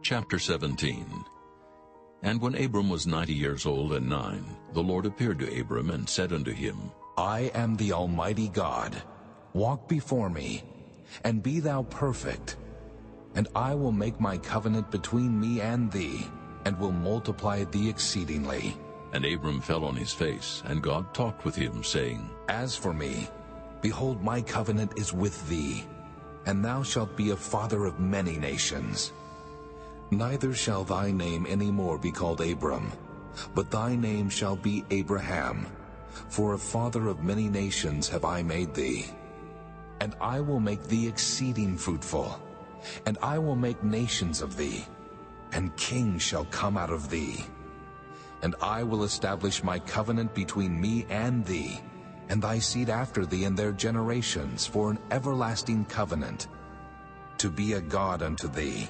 Chapter 17. And when Abram was 90 years old and 9, the Lord appeared to Abram and said unto him, I am the Almighty God. Walk before me, and be thou perfect. And I will make my covenant between me and thee, and will multiply thee exceedingly. And Abram fell on his face, and God talked with him, saying, As for me, behold, my covenant is with thee, and thou shalt be a father of many nations. Neither shall thy name any more be called Abram, but thy name shall be Abraham, for a father of many nations have I made thee. And I will make thee exceeding fruitful, and I will make nations of thee, and kings shall come out of thee. And I will establish my covenant between me and thee, and thy seed after thee in their generations, for an everlasting covenant, to be a God unto thee,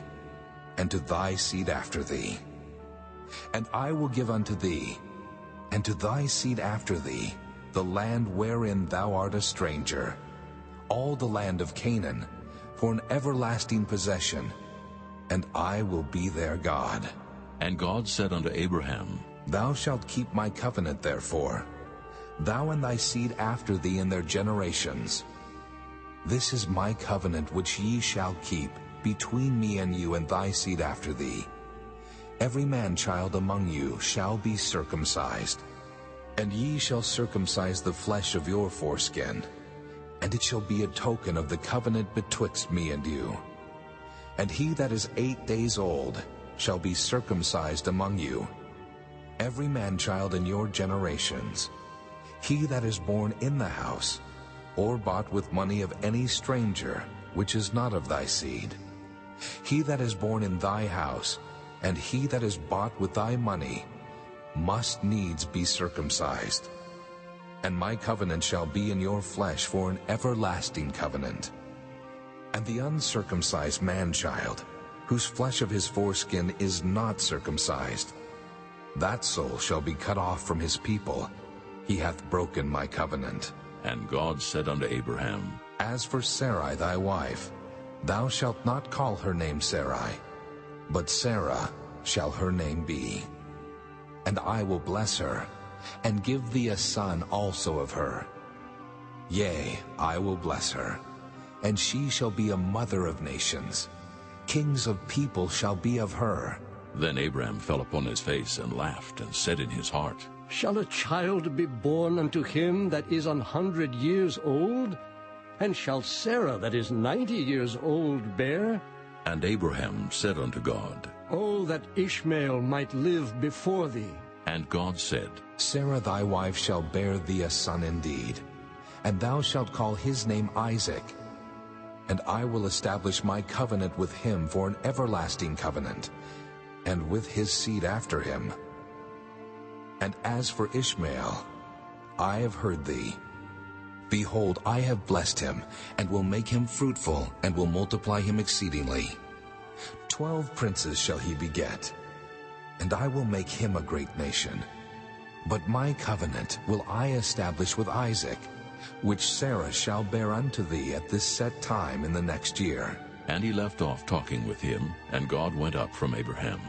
and to thy seed after thee. And I will give unto thee, and to thy seed after thee, the land wherein thou art a stranger, all the land of Canaan, for an everlasting possession, and I will be their God. And God said unto Abraham, Thou shalt keep my covenant therefore, thou and thy seed after thee in their generations. This is my covenant which ye shall keep between me and you and thy seed after thee. Every man-child among you shall be circumcised, and ye shall circumcise the flesh of your foreskin, and it shall be a token of the covenant betwixt me and you. And he that is 8 days old shall be circumcised among you, every man-child in your generations. He that is born in the house, or bought with money of any stranger, which is not of thy seed. He that is born in thy house, and he that is bought with thy money, must needs be circumcised. And my covenant shall be in your flesh for an everlasting covenant. And the uncircumcised man-child, whose flesh of his foreskin is not circumcised, that soul shall be cut off from his people. He hath broken my covenant. And God said unto Abraham, As for Sarai thy wife, thou shalt not call her name Sarai, but Sarah shall her name be. And I will bless her, and give thee a son also of her. Yea, I will bless her, and she shall be a mother of nations. Kings of people shall be of her. Then Abram fell upon his face and laughed, and said in his heart, Shall a child be born unto him that is 100 years old? And shall Sarah that is 90 years old bear? And Abraham said unto God, Oh, that Ishmael might live before thee. And God said, Sarah thy wife shall bear thee a son indeed, and thou shalt call his name Isaac. And I will establish my covenant with him for an everlasting covenant, and with his seed after him. And as for Ishmael, I have heard thee. Behold, I have blessed him, and will make him fruitful, and will multiply him exceedingly. 12 princes shall he beget, and I will make him a great nation. But my covenant will I establish with Isaac, which Sarah shall bear unto thee at this set time in the next year. And he left off talking with him, and God went up from Abraham.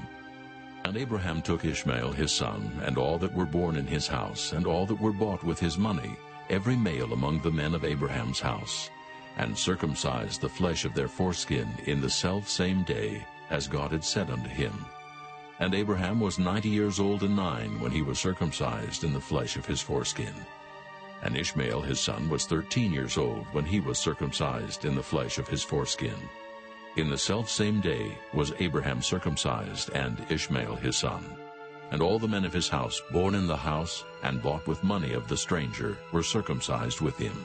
And Abraham took Ishmael his son, and all that were born in his house, and all that were bought with his money, every male among the men of Abraham's house, and circumcised the flesh of their foreskin in the selfsame day, as God had said unto him. And Abraham was 90 years old and 9 when he was circumcised in the flesh of his foreskin. And Ishmael his son was 13 years old when he was circumcised in the flesh of his foreskin. In the selfsame day was Abraham circumcised, and Ishmael his son. And all the men of his house, born in the house, and bought with money of the stranger, were circumcised with him.